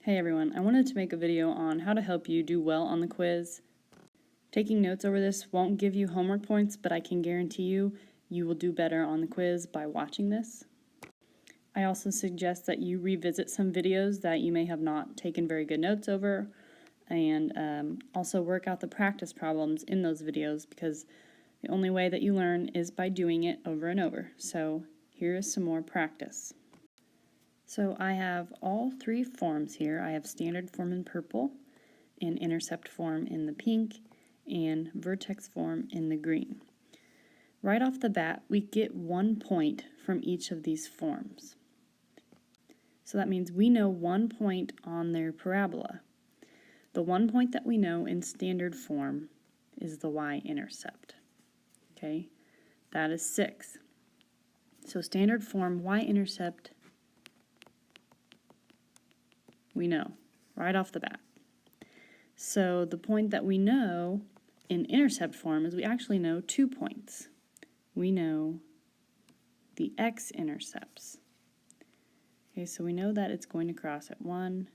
Hey everyone, I wanted to make a video on how to help you do well on the quiz. Taking notes over this won't give you homework points, but I can guarantee you will do better on the quiz by watching this. I also suggest that you revisit some videos that you may have not taken very good notes over, and also work out the practice problems in those videos, because the only way that you learn is by doing it over and over. So here is some more practice. So I have all three forms here. I have standard form in purple, and intercept form in the pink, and vertex form in the green. Right off the bat, we get 1 point from each of these forms. So that means we know 1 point on their parabola. The 1 point that we know in standard form is the y-intercept. Okay, that is 6. So standard form y-intercept we know right off the bat. So the point that we know in intercept form is we actually know 2 points. We know the x-intercepts. Okay, so we know that it's going to cross at 1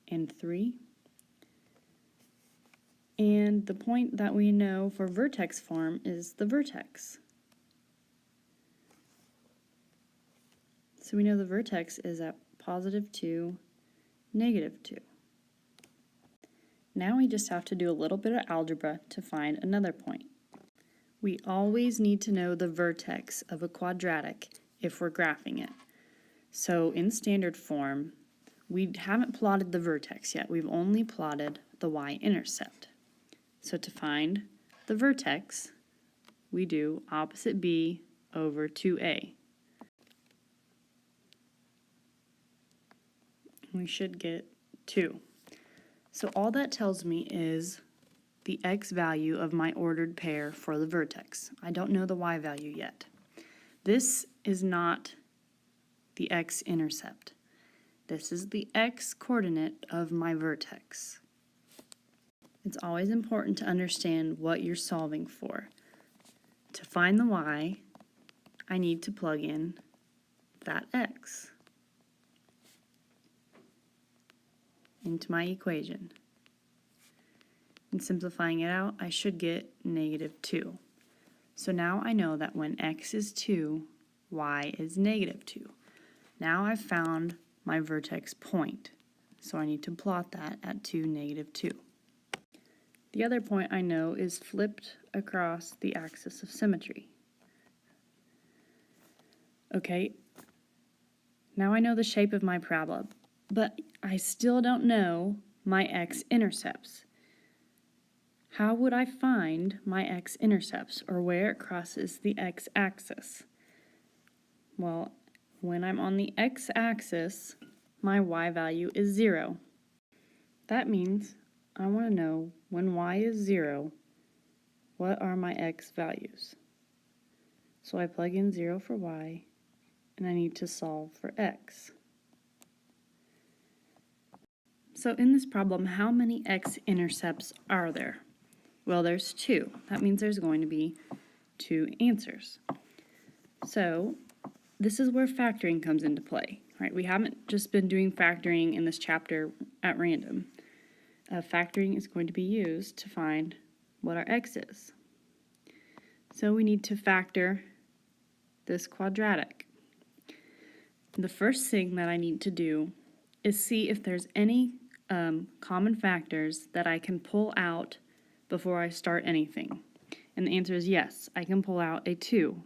and 3. And the point that we know for vertex form is the vertex. So we know the vertex is at +2, -2. Now we just have to do a little bit of algebra to find another point. We always need to know the vertex of a quadratic if we're graphing it. So in standard form, we haven't plotted the vertex yet. We've only plotted the y-intercept. So to find the vertex, we do opposite b over 2a. We should get 2. So all that tells me is the x value of my ordered pair for the vertex. I don't know the y value yet. This is not the x-intercept. This is the x-coordinate of my vertex. It's always important to understand what you're solving for. To find the y, I need to plug in that x into my equation. And simplifying it out, I should get -2. So now I know that when x is 2, y is -2. Now I've found my vertex point, so I need to plot that at 2, -2. The other point I know is flipped across the axis of symmetry. Okay, now I know the shape of my parabola, but I still don't know my x-intercepts. How would I find my x-intercepts, or where it crosses the x-axis? Well, when I'm on the x-axis, my y value is 0. That means I want to know when y is 0, what are my x values? So I plug in 0 for y, and I need to solve for x. So in this problem, how many x-intercepts are there? Well, there's 2. That means there's going to be 2 answers. So this is where factoring comes into play. Right? We haven't just been doing factoring in this chapter at random. Factoring is going to be used to find what our x is. So we need to factor this quadratic. The first thing that I need to do is see if there's any common factors that I can pull out before I start anything. And the answer is yes, I can pull out a 2.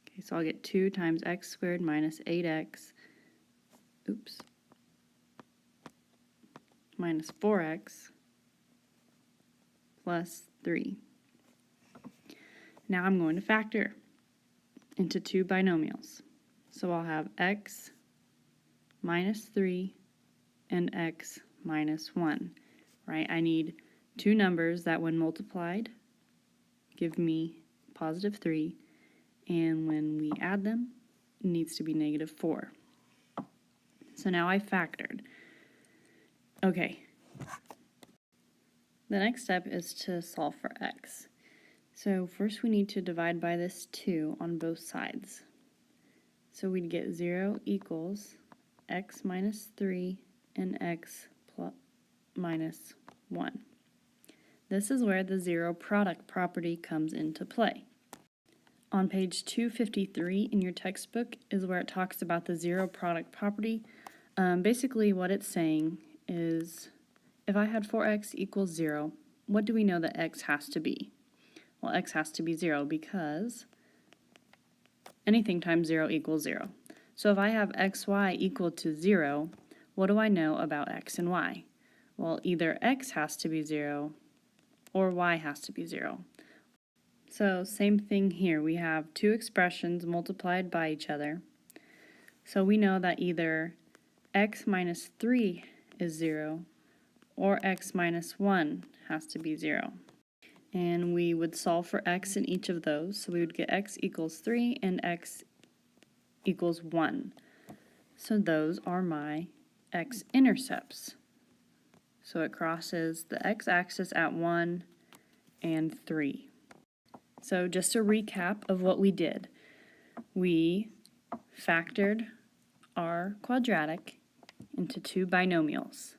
Okay, so I'll get 2 times x squared minus 8x, minus 4x plus 3. Now I'm going to factor into 2 binomials. So I'll have x minus 3 and x minus 1, right? I need 2 numbers that when multiplied give me +3, and when we add them, it needs to be -4. So now I factored. Okay, the next step is to solve for x. So first we need to divide by this 2 on both sides. So we'd get 0 equals x minus 3 and x minus 1. This is where the zero product property comes into play. On page 253 in your textbook is where it talks about the zero product property. Basically what it's saying is if I had 4x equals 0, what do we know that x has to be? Well, x has to be 0 because anything times 0 equals 0. So if I have xy equal to 0, what do I know about x and y? Well, either x has to be 0 or y has to be 0. So same thing here. We have two expressions multiplied by each other. So we know that either x minus 3 is 0 or x minus 1 has to be 0. And we would solve for x in each of those. So we would get x equals 3 and x equals 1. So those are my x-intercepts. So it crosses the x-axis at 1 and 3. So just a recap of what we did. We factored our quadratic into two binomials.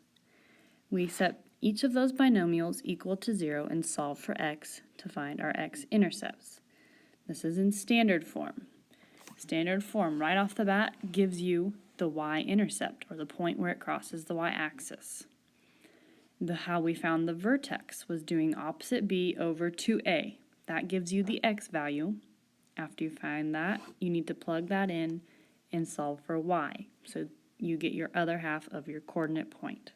We set each of those binomials equal to 0 and solve for x to find our x-intercepts. This is in standard form. Standard form right off the bat gives you the y-intercept, or the point where it crosses the y-axis. How we found the vertex was doing opposite b over 2a. That gives you the x value. After you find that, you need to plug that in and solve for y. So you get your other half of your coordinate point.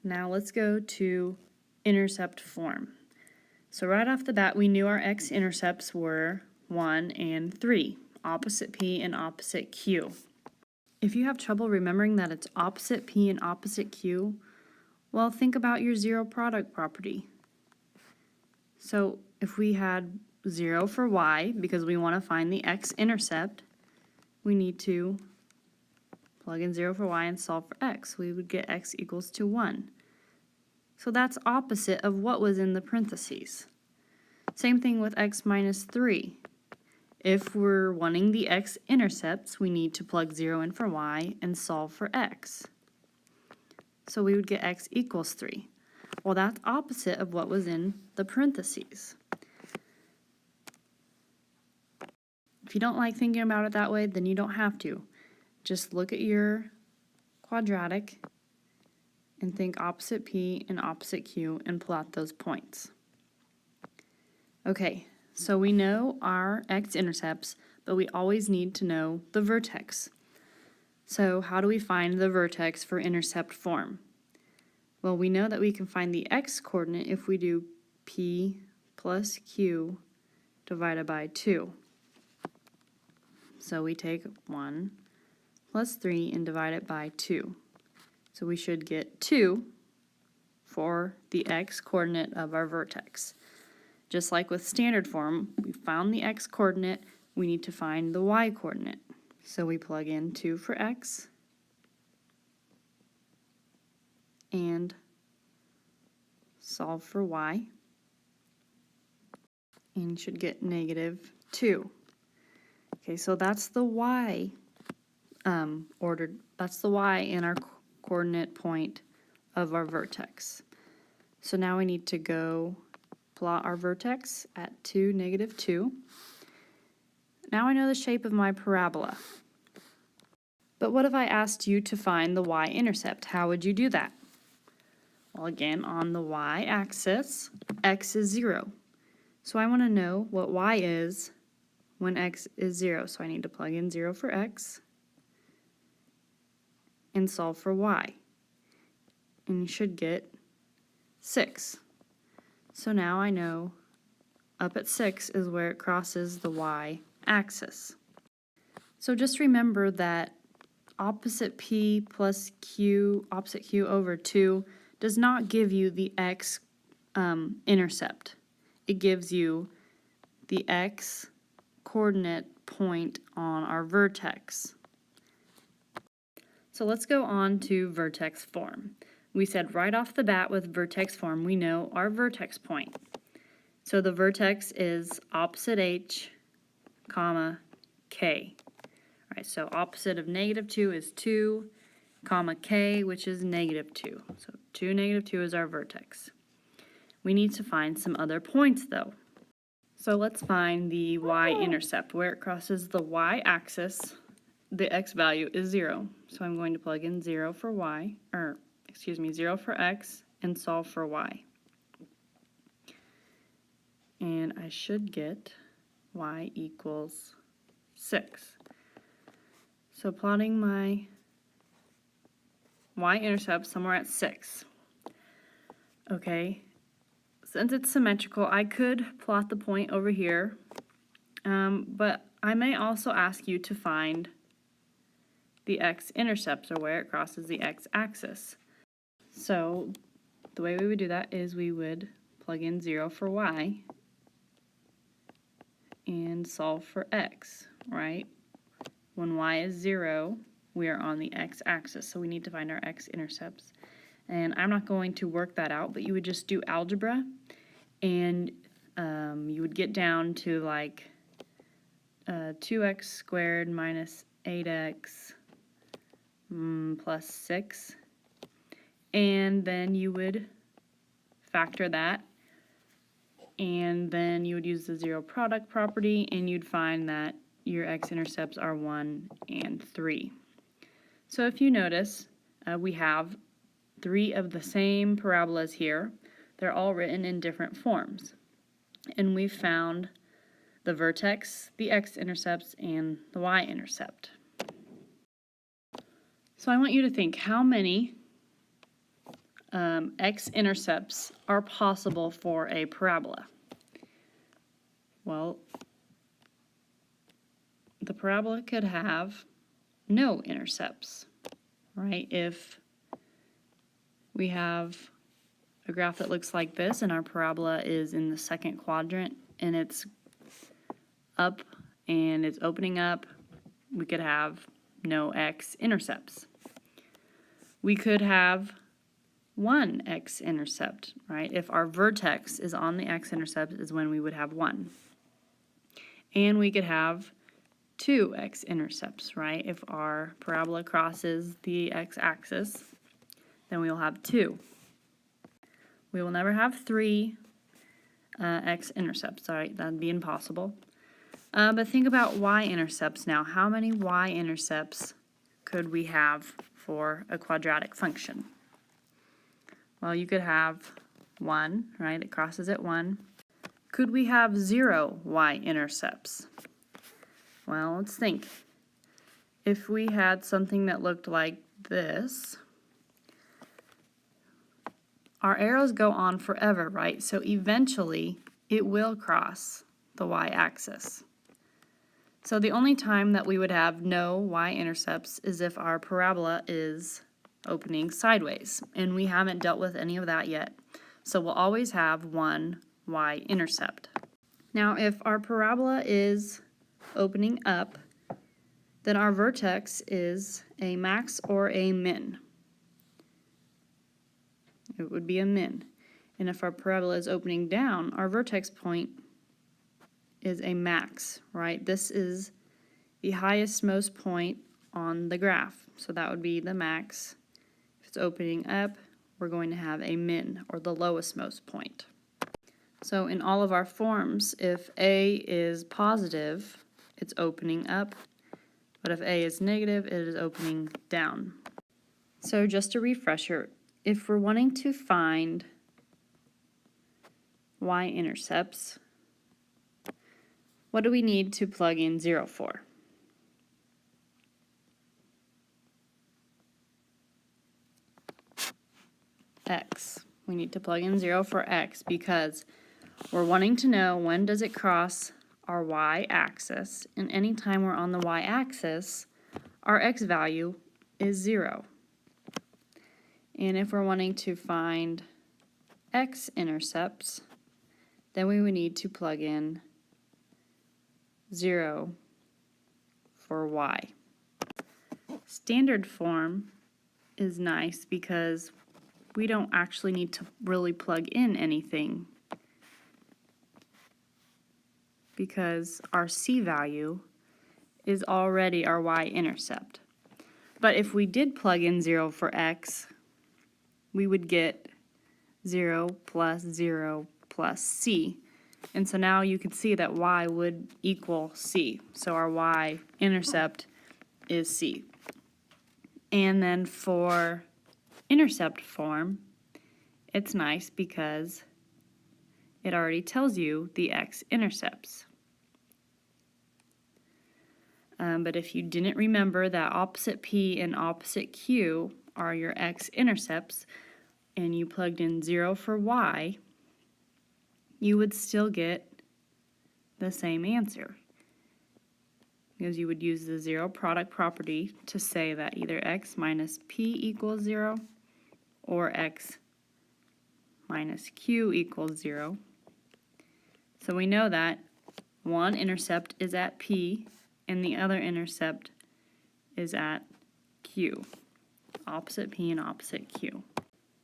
Now let's go to intercept form. So right off the bat, we knew our x-intercepts were 1 and 3, opposite p and opposite q. If you have trouble remembering that it's opposite p and opposite q, well, think about your zero product property. So if we had 0 for y, because we want to find the x-intercept, we need to plug in 0 for y and solve for x. We would get x equals to 1. So that's opposite of what was in the parentheses. Same thing with x minus 3. If we're wanting the x-intercepts, we need to plug 0 in for y and solve for x. So we would get x equals 3. Well, that's opposite of what was in the parentheses. If you don't like thinking about it that way, then you don't have to. Just look at your quadratic and think opposite p and opposite q and plot those points. Okay, so we know our x-intercepts, but we always need to know the vertex. So how do we find the vertex for intercept form? Well, we know that we can find the x-coordinate if we do p plus q divided by 2. So we take 1 plus 3 and divide it by 2. So we should get 2 for the x-coordinate of our vertex. Just like with standard form, we found the x-coordinate, we need to find the y-coordinate. So we plug in 2 for x and solve for y, and you should get negative 2. Okay, so that's the y that's the y in our coordinate point of our vertex. So now we need to go plot our vertex at 2, negative 2. Now I know the shape of my parabola. But what if I asked you to find the y-intercept? How would you do that? Well, again, on the y-axis, x is 0. So I want to know what y is when x is 0. So I need to plug in 0 for x and solve for y. And you should get 6. So now I know up at 6 is where it crosses the y-axis. So just remember that opposite p plus q, opposite q over 2, does not give you the x-intercept. It gives you the x-coordinate point on our vertex. So let's go on to vertex form. We said right off the bat with vertex form, we know our vertex point. So the vertex is opposite h, comma, k. All right, so opposite of negative 2 is 2, comma k, which is -2. So 2, -2 is our vertex. We need to find some other points though. So let's find the y-intercept. Where it crosses the y-axis, the x value is 0. So I'm going to plug in 0 for y, or excuse me, 0 for x, and solve for y. And I should get y equals 6. So plotting my y-intercept somewhere at 6. Okay, since it's symmetrical, I could plot the point over here, but I may also ask you to find the x-intercepts, or where it crosses the x-axis. So the way we would do that is we would plug in 0 for y and solve for x, right? When y is 0, we are on the x-axis, so we need to find our x-intercepts. And I'm not going to work that out, but you would just do algebra, and you would get down to like 2x squared minus 8x plus 6, and then you would factor that, and then you would use the zero product property, and you'd find that your x-intercepts are 1 and 3. So if you notice, we have 3 of the same parabolas here. They're all written in different forms. And we've found the vertex, the x-intercepts, and the y-intercept. So I want you to think, how many x-intercepts are possible for a parabola? Well, the parabola could have no intercepts, right? If we have a graph that looks like this and our parabola is in the second quadrant and it's up and it's opening up, we could have no x-intercepts. We could have one x-intercept, right? If our vertex is on the x-intercept is when we would have 1. And we could have 2 x-intercepts, right? If our parabola crosses the x-axis, then we will have 2. We will never have 3 x-intercepts, right? That'd be impossible. But think about y-intercepts now. How many y-intercepts could we have for a quadratic function? Well, you could have 1, right? It crosses at 1. Could we have 0 y-intercepts? Well, let's think. If we had something that looked like this, our arrows go on forever, right? So eventually it will cross the y-axis. So the only time that we would have no y-intercepts is if our parabola is opening sideways, and we haven't dealt with any of that yet. So we'll always have one y-intercept. Now if our parabola is opening up, then our vertex is a max or a min. It would be a min. And if our parabola is opening down, our vertex point is a max, right? This is the highest most point on the graph. So that would be the max. If it's opening up, we're going to have a min, or the lowest most point. So in all of our forms, if A is positive, it's opening up. But if A is negative, it is opening down. So just a refresher, if we're wanting to find y-intercepts, what do we need to plug in 0 for? X. We need to plug in 0 for x because we're wanting to know when does it cross our y-axis, and anytime we're on the y-axis, our x value is 0. And if we're wanting to find x-intercepts, then we would need to plug in 0 for y. Standard form is nice because we don't actually need to really plug in anything because our c value is already our y-intercept. But if we did plug in 0 for x, we would get 0 plus 0 plus c. And so now you can see that y would equal c. So our y-intercept is c. And then for intercept form, it's nice because it already tells you the x-intercepts. But if you didn't remember that opposite p and opposite q are your x-intercepts, and you plugged in 0 for y, you would still get the same answer. Because you would use the zero product property to say that either x minus p equals 0 or x minus q equals 0. So we know that one intercept is at p and the other intercept is at q. Opposite p and opposite q.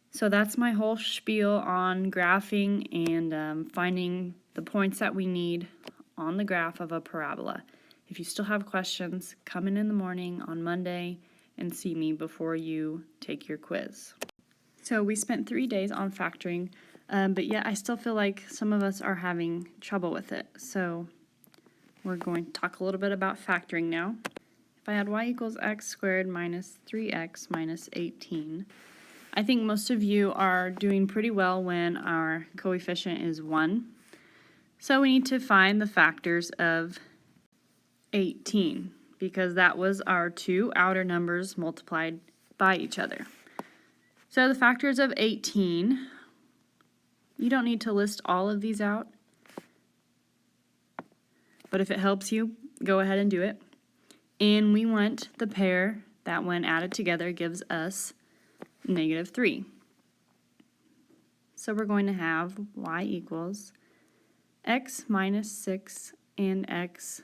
So that's my whole spiel on graphing and finding the points that we need on the graph of a parabola. If you still have questions, come in the morning on Monday and see me before you take your quiz. So we spent 3 days on factoring, but yet I still feel like some of us are having trouble with it. So we're going to talk a little bit about factoring now. If I had y equals x squared minus 3x minus 18, I think most of you are doing pretty well when our coefficient is 1. So we need to find the factors of 18 because that was our two outer numbers multiplied by each other. So the factors of 18, you don't need to list all of these out, but if it helps you, go ahead and do it. And we want the pair that when added together gives us -3. So we're going to have y equals x minus 6 and x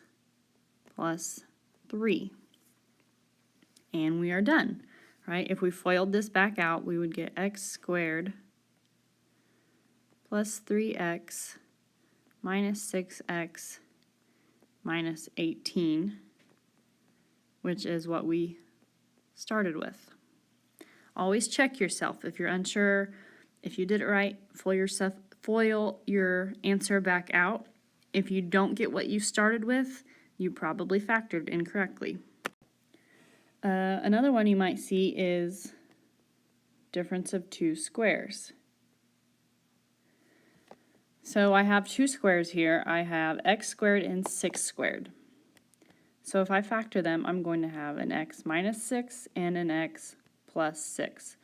plus 3. And we are done, right? If we FOILed this back out, we would get x squared plus 3x minus 6x minus 18, which is what we started with. Always check yourself. If you're unsure if you did it right, FOIL your answer back out. If you don't get what you started with, you probably factored incorrectly. Another one you might see is difference of two squares. So I have two squares here. I have x squared and 6 squared. So if I factor them, I'm going to have an x minus 6 and an x plus 6.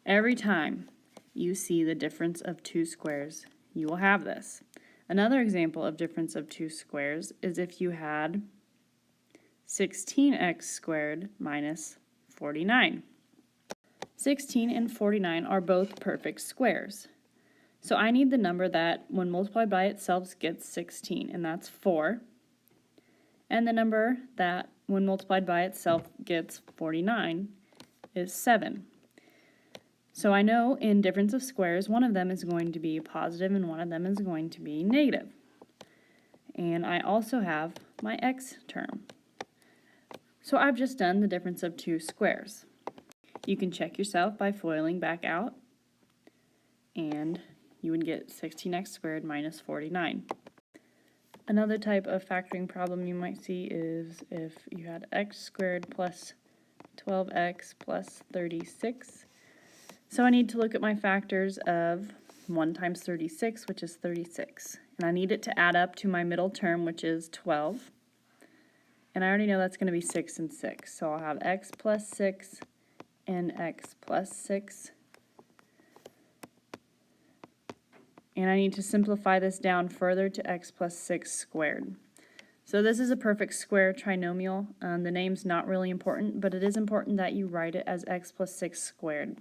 Every time you see the difference of two squares, you will have this. Another example of difference of two squares is if you had 16x squared minus 49. 16 and 49 are both perfect squares. So I need the number that when multiplied by itself gets 16, and that's 4. And the number that when multiplied by itself gets 49 is 7. So I know in difference of squares, one of them is going to be positive and one of them is going to be negative. And I also have my x term. So I've just done the difference of two squares. You can check yourself by FOILing back out, and you would get 16x squared minus 49. Another type of factoring problem you might see is if you had x squared plus 12x plus 36. So I need to look at my factors of 1 times 36, which is 36. And I need it to add up to my middle term, which is 12. And I already know that's going to be 6 and 6. So I'll have x plus 6 and x plus 6. And I need to simplify this down further to x plus 6 squared. So this is a perfect square trinomial. The name's not really important, but it is important that you write it as x plus 6 squared.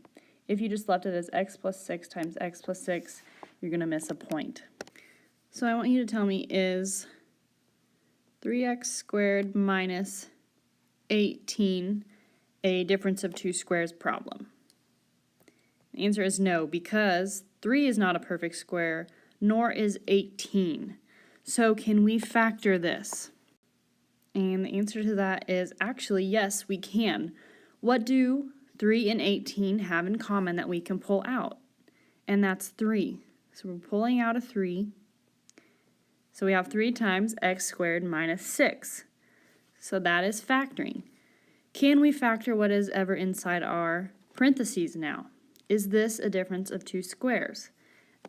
If you just left it as x plus 6 times x plus 6, you're going to miss a point. So I want you to tell me, is 3x squared minus 18 a difference of two squares problem? The answer is no, because 3 is not a perfect square, nor is 18. So can we factor this? And the answer to that is actually yes, we can. What do 3 and 18 have in common that we can pull out? And that's 3. So we're pulling out a 3. So we have 3 times x squared minus 6. So that is factoring. Can we factor what is ever inside our parentheses now? Is this a difference of 2 squares?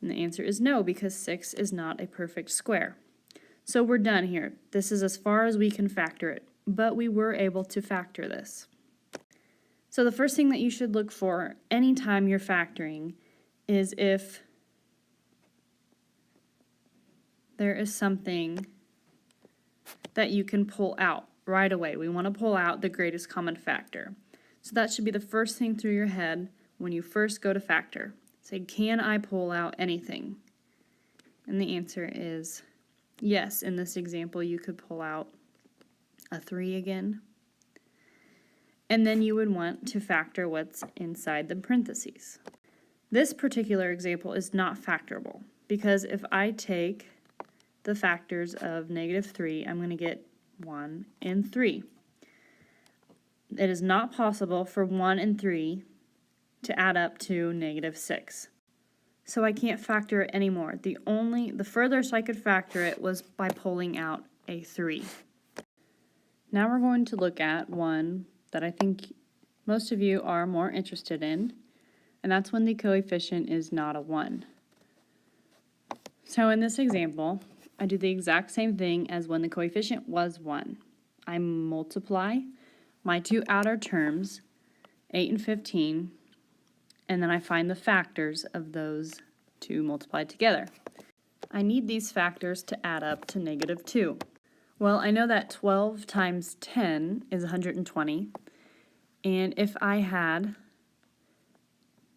And the answer is no, because 6 is not a perfect square. So we're done here. This is as far as we can factor it, but we were able to factor this. So the first thing that you should look for anytime you're factoring is if there is something that you can pull out right away. We want to pull out the greatest common factor. So that should be the first thing through your head when you first go to factor. Say, can I pull out anything? And the answer is yes. In this example, you could pull out a 3 again. And then you would want to factor what's inside the parentheses. This particular example is not factorable because if I take the factors of -3, I'm going to get 1 and 3. It is not possible for 1 and 3 to add up to -6. So I can't factor it anymore. The furthest I could factor it was by pulling out a 3. Now we're going to look at one that I think most of you are more interested in, and that's when the coefficient is not a 1. So in this example, I do the exact same thing as when the coefficient was 1. I multiply my 2 outer terms, 8 and 15, and then I find the factors of those 2 multiplied together. I need these factors to add up to -2. Well, I know that 12 times 10 is 120, and if I had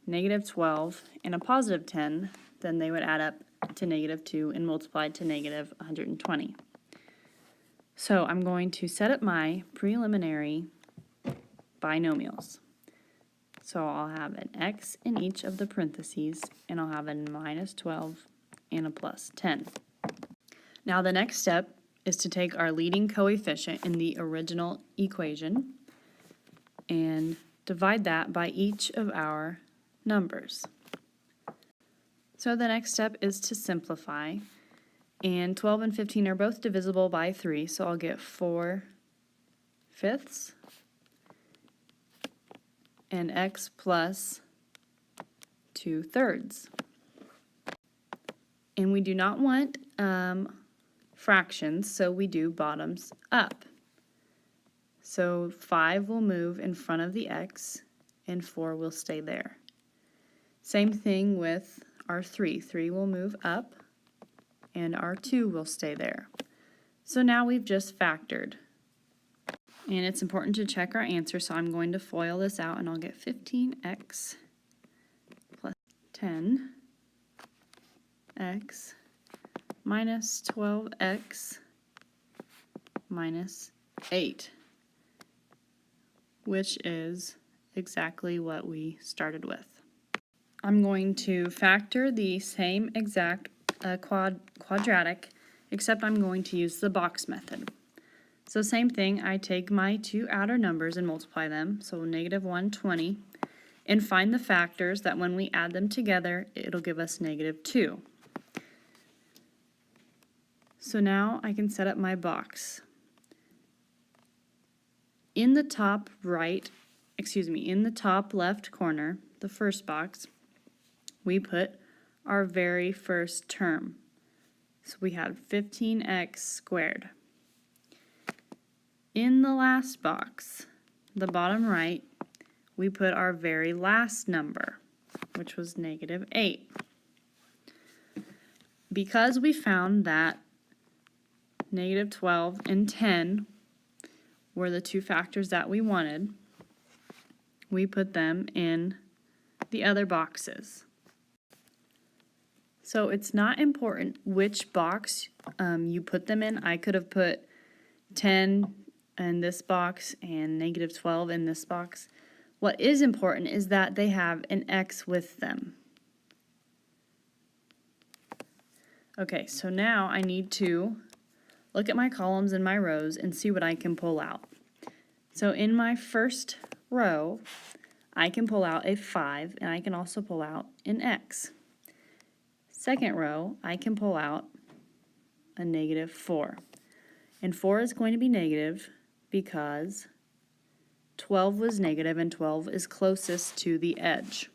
-12 and a positive 10, then they would add up to -2 and multiplied to -120. So I'm going to set up my preliminary binomials. So I'll have an x in each of the parentheses, and I'll have a -12 and a +10. Now the next step is to take our leading coefficient in the original equation and divide that by each of our numbers. So the next step is to simplify, and 12 and 15 are both divisible by 3, so I'll get 4/5 and x plus 2/3. And we do not want fractions, so we do bottoms up. So 5 will move in front of the x, and 4 will stay there. Same thing with our 3. 3 will move up, and our 2 will stay there. So now we've just factored. And it's important to check our answer, so I'm going to FOIL this out, and I'll get 15x plus 10x minus 12x minus 8, which is exactly what we started with. I'm going to factor the same exact quadratic, except I'm going to use the box method. So same thing, I take my 2 outer numbers and multiply them, so -120, and find the factors that when we add them together, it'll give us -2. So now I can set up my box. In the top in the top left corner, the first box, we put our very first term. So we had 15x squared. In the last box, the bottom right, we put our very last number, which was -8. Because we found that -12 and 10 were the 2 factors that we wanted, we put them in the other boxes. So it's not important which box you put them in. I could have put 10 in this box and -12 in this box. What is important is that they have an x with them. Okay, so now I need to look at my columns and my rows and see what I can pull out. So in my first row, I can pull out a 5, and I can also pull out an x. Second row, I can pull out a negative 4. And 4 is going to be negative because 12 was negative and 12 is closest to the edge.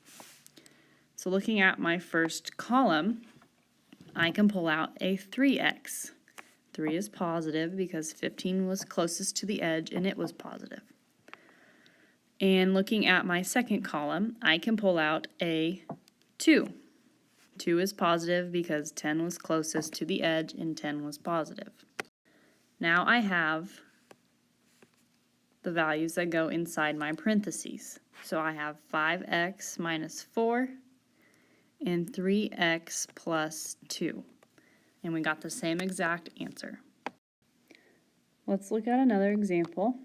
So looking at my first column, I can pull out a 3x. 3 is positive because 15 was closest to the edge and it was positive. And looking at my second column, I can pull out a 2. 2 is positive because 10 was closest to the edge and 10 was positive. Now I have the values that go inside my parentheses. So I have 5x minus 4 and 3x plus 2. And we got the same exact answer. Let's look at another example.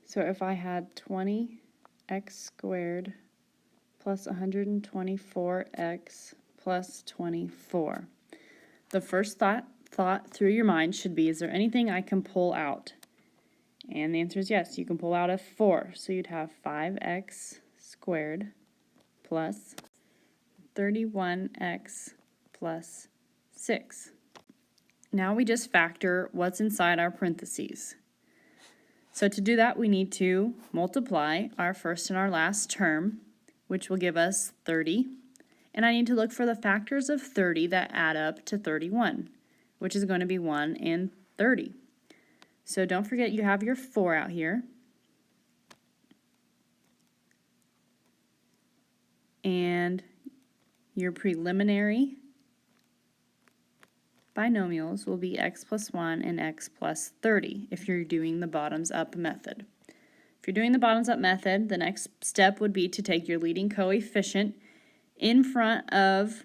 So if I had 20x squared plus 124x plus 24. The first thought through your mind should be, is there anything I can pull out? And the answer is yes, you can pull out a 4. So you'd have 5x squared plus 31x plus 6. Now we just factor what's inside our parentheses. So to do that, we need to multiply our first and our last term, which will give us 30. And I need to look for the factors of 30 that add up to 31, which is going to be 1 and 30. So don't forget you have your 4 out here. And your preliminary binomials will be x plus 1 and x plus 30 if you're doing the bottoms up method. If you're doing the bottoms up method, the next step would be to take your leading coefficient in front of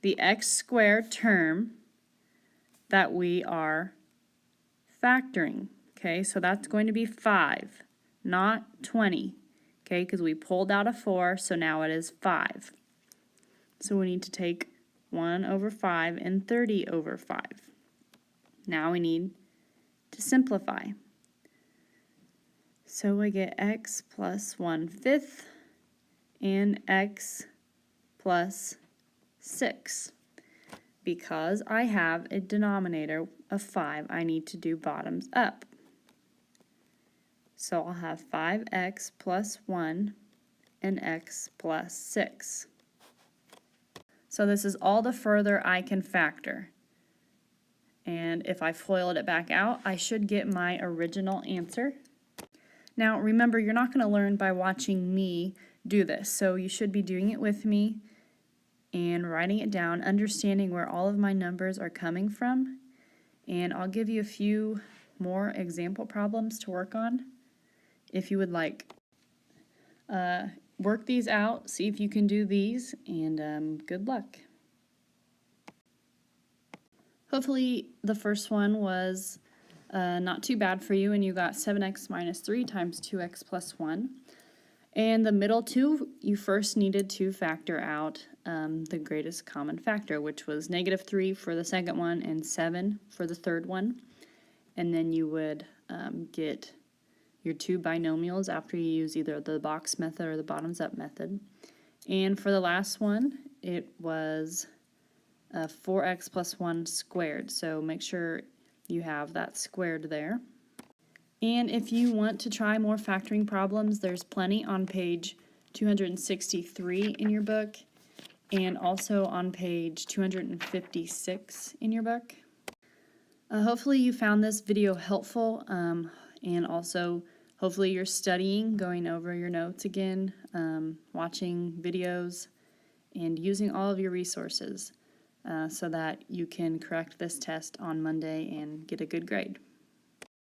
the x squared term that we are factoring. Okay, so that's going to be 5, not 20. Okay, because we pulled out a 4, so now it is 5. So we need to take 1 over 5 and 30 over 5. Now we need to simplify. So we get x plus 1/5 and x plus 6. Because I have a denominator of 5, I need to do bottoms up. So I'll have 5x plus 1 and x plus 6. So this is all the further I can factor. And if I FOIL it back out, I should get my original answer. Now remember, you're not going to learn by watching me do this, so you should be doing it with me and writing it down, understanding where all of my numbers are coming from. And I'll give you a few more example problems to work on if you would like. Work these out, see if you can do these, and good luck. Hopefully the first one was not too bad for you, and you got 7x minus 3 times 2x plus 1. And the middle two, you first needed to factor out the greatest common factor, which was -3 for the second one and 7 for the third one. And then you would get your two binomials after you use either the box method or the bottoms up method. And for the last one, it was 4x plus 1 squared. So make sure you have that squared there. And if you want to try more factoring problems, there's plenty on page 263 in your book and also on page 256 in your book. Hopefully you found this video helpful, and also hopefully you're studying, going over your notes again, watching videos, and using all of your resources so that you can correct this test on Monday and get a good grade.